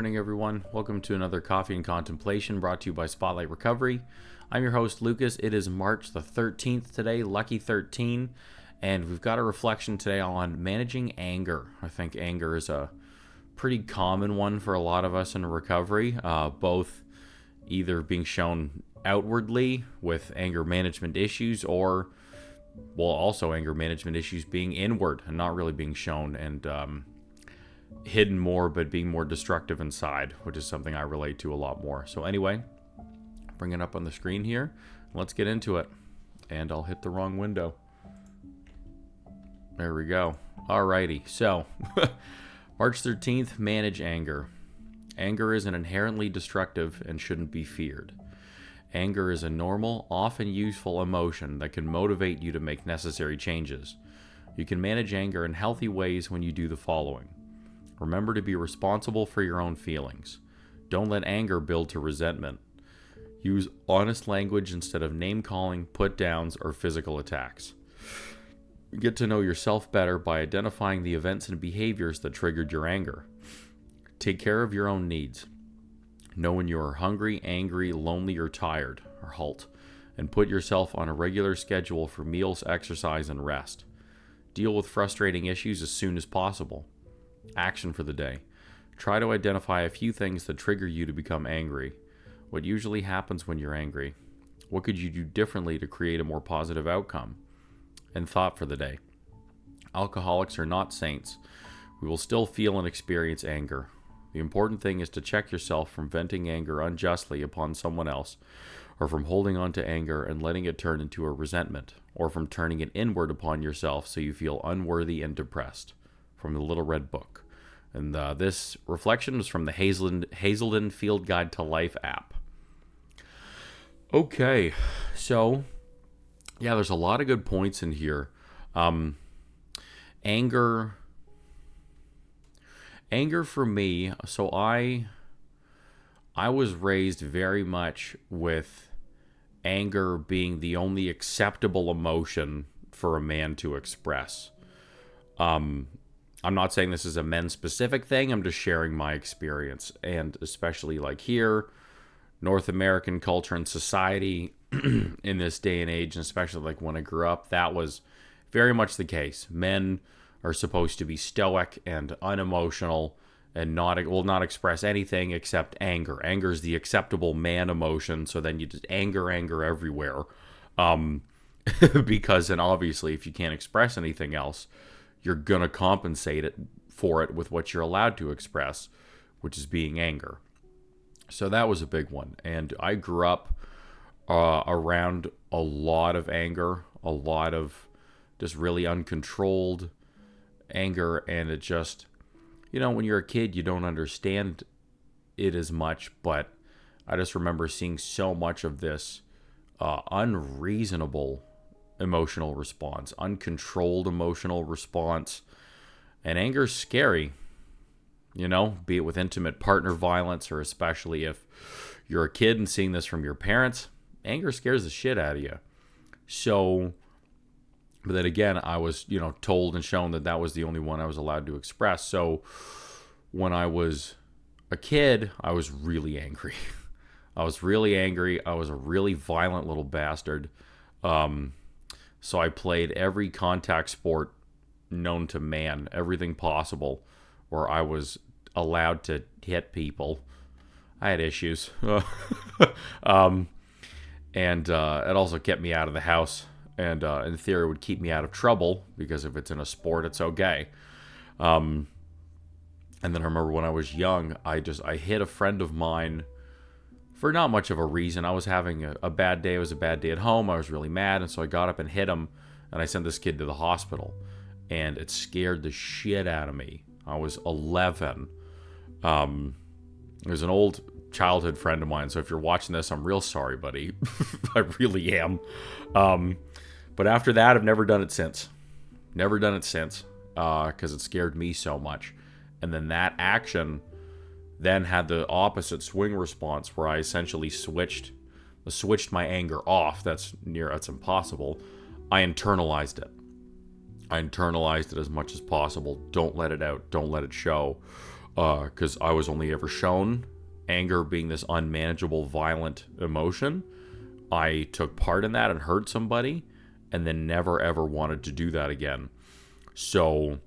morning, everyone. Welcome to another Coffee and Contemplation brought to you by Spotlight Recovery. I'm your host, Lucas. It is March the 13th today, lucky 13, and we've got a reflection today on managing anger. I think anger is a pretty common one for a lot of us in recovery, both either being shown outwardly with anger management issues or, also anger management issues being inward and not really being shown and hidden more, but being more destructive inside, which is something I relate to a lot more. So anyway, bring it up on the screen here. Let's get into it. And I'll hit the wrong window. There we go. Alrighty. So, March 13th, manage anger. Anger is an inherently destructive and shouldn't be feared. Anger is a normal, often useful emotion that can motivate you to make necessary changes. You can manage anger in healthy ways when you do the following. Remember to be responsible for your own feelings. Don't let anger build to resentment. Use honest language instead of name-calling, put-downs, or physical attacks. Get to know yourself better by identifying the events and behaviors that triggered your anger. Take care of your own needs. Know when you are hungry, angry, lonely, or tired, or halt, and put yourself on a regular schedule for meals, exercise, and rest. Deal with frustrating issues as soon as possible. Action for the day. Try to identify a few things that trigger you to become angry. What usually happens when you're angry? What could you do differently to create a more positive outcome? And thought for the day. Alcoholics are not saints. We will still feel and experience anger. The important thing is to check yourself from venting anger unjustly upon someone else, or from holding on to anger and letting it turn into a resentment, or from turning it inward upon yourself so you feel unworthy and depressed. From the Little Red Book. And this reflection was from the Hazelden Field Guide to Life app. Okay, so, yeah, there's a lot of good points in here. Anger for me, so I was raised very much with anger being the only acceptable emotion for a man to express. I'm not saying this is a men-specific thing. I'm just sharing my experience. And especially like here, North American culture and society in this day and age, and especially like when I grew up, that was very much the case. Men are supposed to be stoic and unemotional and not express anything except anger. Anger is the acceptable man emotion, so then you just anger everywhere. Because then obviously if you can't express anything else, you're going to compensate for it with what you're allowed to express, which is being anger. So that was a big one. And I grew up around a lot of anger, a lot of just really uncontrolled anger. And it just, when you're a kid, you don't understand it as much. But I just remember seeing so much of this unreasonable emotional response, uncontrolled emotional response. And anger is scary, be it with intimate partner violence, or especially if you're a kid and seeing this from your parents. Anger scares the shit out of you. So, but then again, I was, told and shown that was the only one I was allowed to express. So when I was a kid, I was really angry. I was really angry. I was a really violent little bastard. So I played every contact sport known to man, everything possible, where I was allowed to hit people. I had issues. And it also kept me out of the house. And in theory, it would keep me out of trouble, because if it's in a sport, it's okay. And then I remember when I was young, I hit a friend of mine for not much of a reason. I was having a bad day. It was a bad day at home. I was really mad, and so I got up and hit him, and I sent this kid to the hospital, and it scared the shit out of me. I was 11. It was an old childhood friend of mine, so if you're watching this, I'm real sorry, buddy. I really am. But after that, I've never done it since. Because it scared me so much. And then that action then had the opposite swing response, where I essentially switched my anger off. That's impossible. I internalized it as much as possible. Don't let it out. Don't let it show. because I was only ever shown anger being this unmanageable, violent emotion. I took part in that and hurt somebody, and then never ever wanted to do that again. So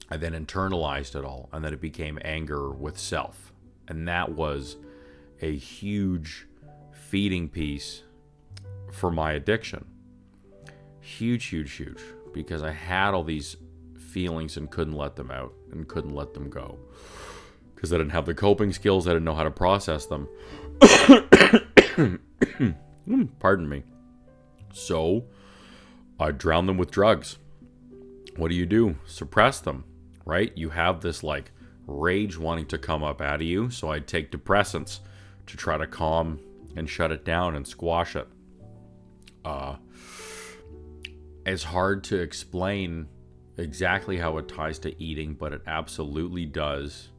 I then internalized it all, and then it became anger with self. And that was a huge feeding piece for my addiction. Huge, huge, huge. Because I had all these feelings and couldn't let them out and couldn't let them go. Because I didn't have the coping skills, I didn't know how to process them. Pardon me. So I drowned them with drugs. What do? Suppress them, right? You have this like rage wanting to come up out of you, so I'd take depressants to try to calm and shut it down and squash it. It's hard to explain exactly how it ties to eating, but it absolutely does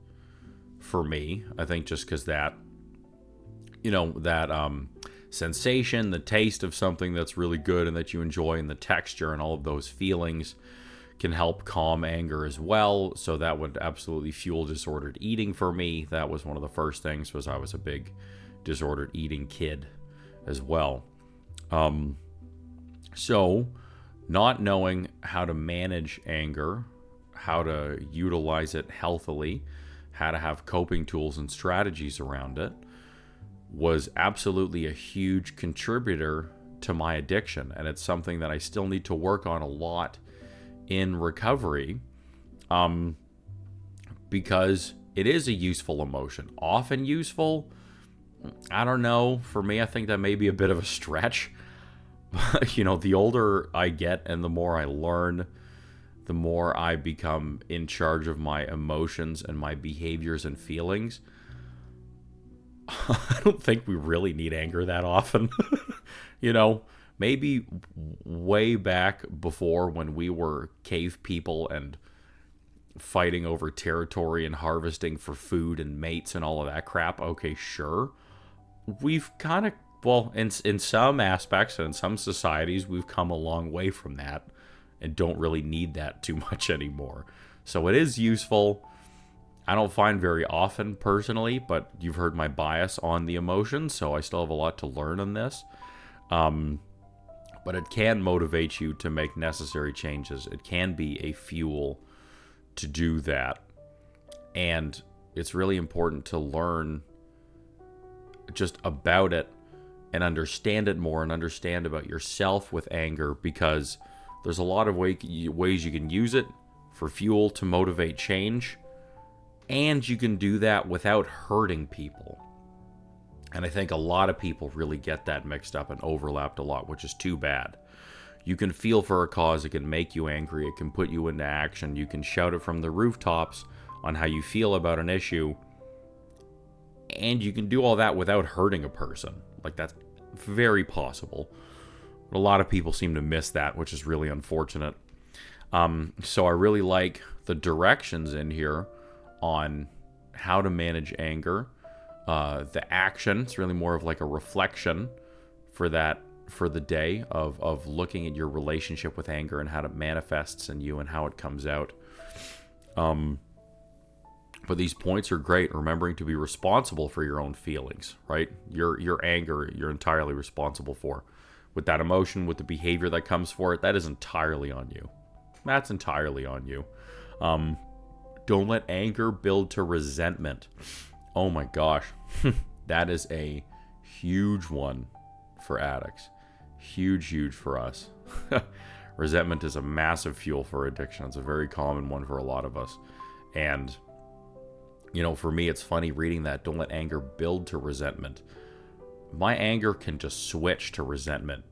for me. I think just because that, that sensation, the taste of something that's really good and that you enjoy, and the texture and all of those feelings can help calm anger as well. So that would absolutely fuel disordered eating for me. That was one of the first things, was I was a big disordered eating kid as well. So not knowing how to manage anger, how to utilize it healthily, how to have coping tools and strategies around it, was absolutely a huge contributor to my addiction. And it's something that I still need to work on a lot in recovery, because it is a useful emotion. Often useful, I don't know. For me, I think that may be a bit of a stretch. But, the older I get and the more I learn, the more I become in charge of my emotions and my behaviors and feelings. I don't think we really need anger that often. Maybe way back before, when we were cave people and fighting over territory and harvesting for food and mates and all of that crap. Okay, sure. We've kind of, in some aspects and in some societies, we've come a long way from that and don't really need that too much anymore. So it is useful. I don't find very often personally, but you've heard my bias on the emotions, so I still have a lot to learn on this. But it can motivate you to make necessary changes. It can be a fuel to do that. And it's really important to learn just about it and understand it more, and understand about yourself with anger, because there's a lot of ways you can use it for fuel to motivate change. And you can do that without hurting people. And I think a lot of people really get that mixed up and overlapped a lot, which is too bad. You can feel for a cause, it can make you angry, it can put you into action, you can shout it from the rooftops on how you feel about an issue, and you can do all that without hurting a person. Like, that's very possible. But a lot of people seem to miss that, which is really unfortunate. So I really like the directions in here on how to manage anger. The action, it's really more of like a reflection for the day of looking at your relationship with anger and how it manifests in you and how it comes out. But these points are great. Remembering to be responsible for your own feelings, right? Your anger, you're entirely responsible for. With that emotion, with the behavior that comes for it, that is entirely on you. That's entirely on you. Don't let anger build to resentment. Oh my gosh. That is a huge one for addicts. Huge for us. Resentment is a massive fuel for addiction. It's a very common one for a lot of us. And, for me, it's funny reading that. Don't let anger build to resentment. My anger can just switch to resentment.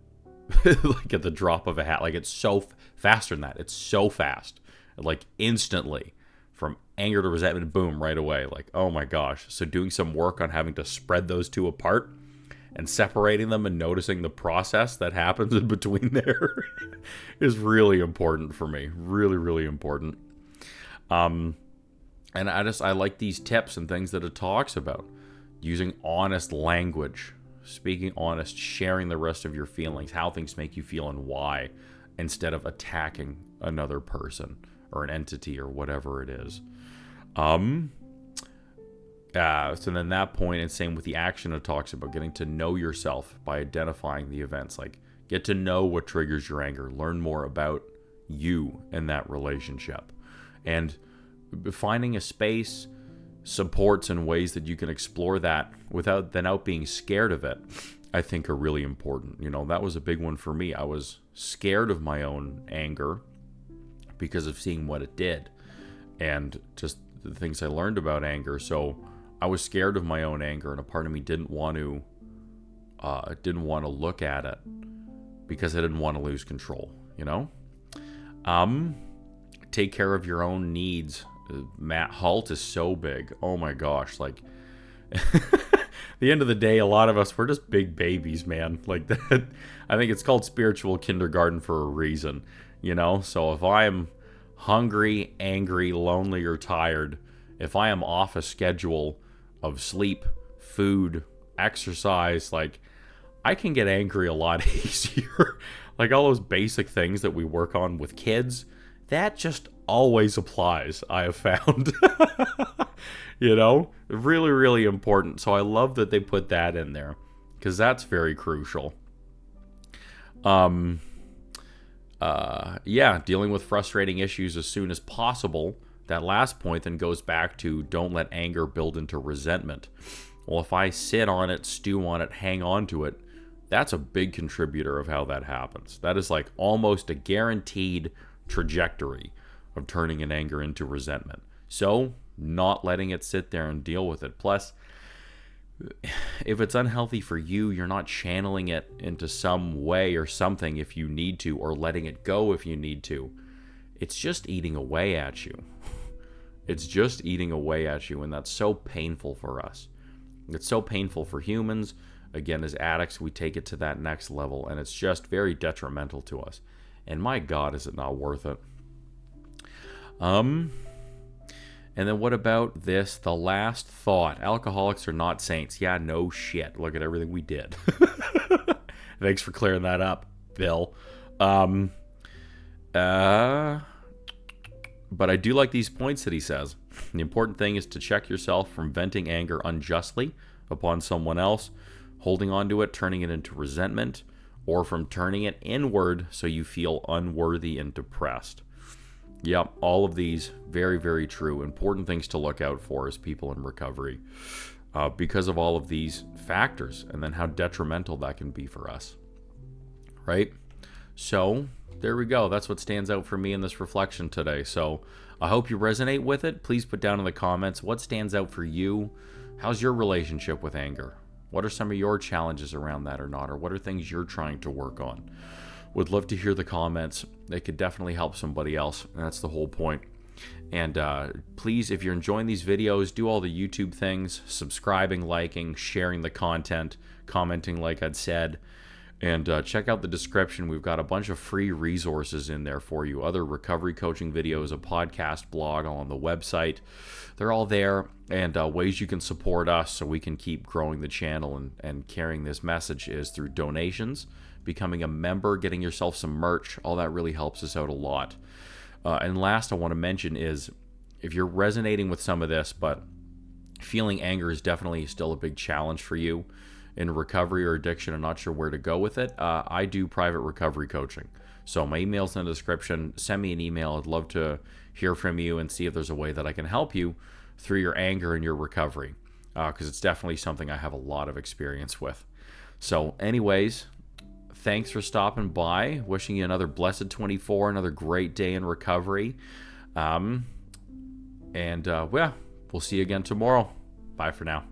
Like at the drop of a hat. Like, it's so faster than that. It's so fast. Like, instantly. From anger to resentment, boom, right away. Like, oh my gosh. So doing some work on having to spread those two apart and separating them and noticing the process that happens in between there is really important for me. Really important. And I like these tips and things that it talks about. Using honest language, speaking honest, sharing the rest of your feelings, how things make you feel and why, instead of attacking another person or an entity or whatever it is. So then that point, and same with the action, it talks about getting to know yourself by identifying the events. Like, get to know what triggers your anger. Learn more about you in that relationship. And finding a space, supports, and ways that you can explore that without being scared of it, I think are really important. You know, that was a big one for me. I was scared of my own anger because of seeing what it did and just the things I learned about anger. So I was scared of my own anger, and a part of me didn't want to look at it because I didn't want to lose control, you know? Take care of your own needs. Matt, halt is so big. Oh my gosh, like the end of the day, a lot of us, we're just big babies, man. Like that. I think it's called spiritual kindergarten for a reason, you know? So if I am hungry, angry, lonely, or tired, if I am off a schedule of sleep, food, exercise, like, I can get angry a lot easier. Like all those basic things that we work on with kids, that just always applies, I have found. You know, really, really important. So I love that they put that in there because that's very crucial. Dealing with frustrating issues as soon as possible. That last point then goes back to don't let anger build into resentment. Well, if I sit on it, stew on it, hang on to it, that's a big contributor of how that happens. That is like almost a guaranteed trajectory of turning an anger into resentment. So, not letting it sit there and deal with it. Plus, if it's unhealthy for you, you're not channeling it into some way or something if you need to, or letting it go if you need to. It's just eating away at you. It's just eating away at you, and that's so painful for us. It's so painful for humans. Again, as addicts, we take it to that next level, and it's just very detrimental to us. And my God, is it not worth it? And then what about this? The last thought. Alcoholics are not saints. Yeah, no shit. Look at everything we did. Thanks for clearing that up, Bill. But I do like these points that he says. The important thing is to check yourself from venting anger unjustly upon someone else, holding on to it, turning it into resentment, or from turning it inward so you feel unworthy and depressed. Yep, all of these, very, very true. Important things to look out for as people in recovery because of all of these factors and then how detrimental that can be for us, right? So there we go. That's what stands out for me in this reflection today. So I hope you resonate with it. Please put down in the comments what stands out for you. How's your relationship with anger? What are some of your challenges around that or not? Or what are things you're trying to work on? Would love to hear the comments. They could definitely help somebody else. And that's the whole point. And please, if you're enjoying these videos, do all the YouTube things, subscribing, liking, sharing the content, commenting like I'd said. And check out the description. We've got a bunch of free resources in there for you. Other recovery coaching videos, a podcast, blog, all on the website. They're all there. And ways you can support us so we can keep growing the channel and carrying this message is through donations, becoming a member, getting yourself some merch. All that really helps us out a lot. And last I want to mention is if you're resonating with some of this, but feeling anger is definitely still a big challenge for you in recovery or addiction, I'm not sure where to go with it. I do private recovery coaching. So my email's in the description. Send me an email. I'd love to hear from you and see if there's a way that I can help you through your anger and your recovery, because it's definitely something I have a lot of experience with. So anyways, thanks for stopping by. Wishing you another blessed 24, another great day in recovery. We'll see you again tomorrow. Bye for now.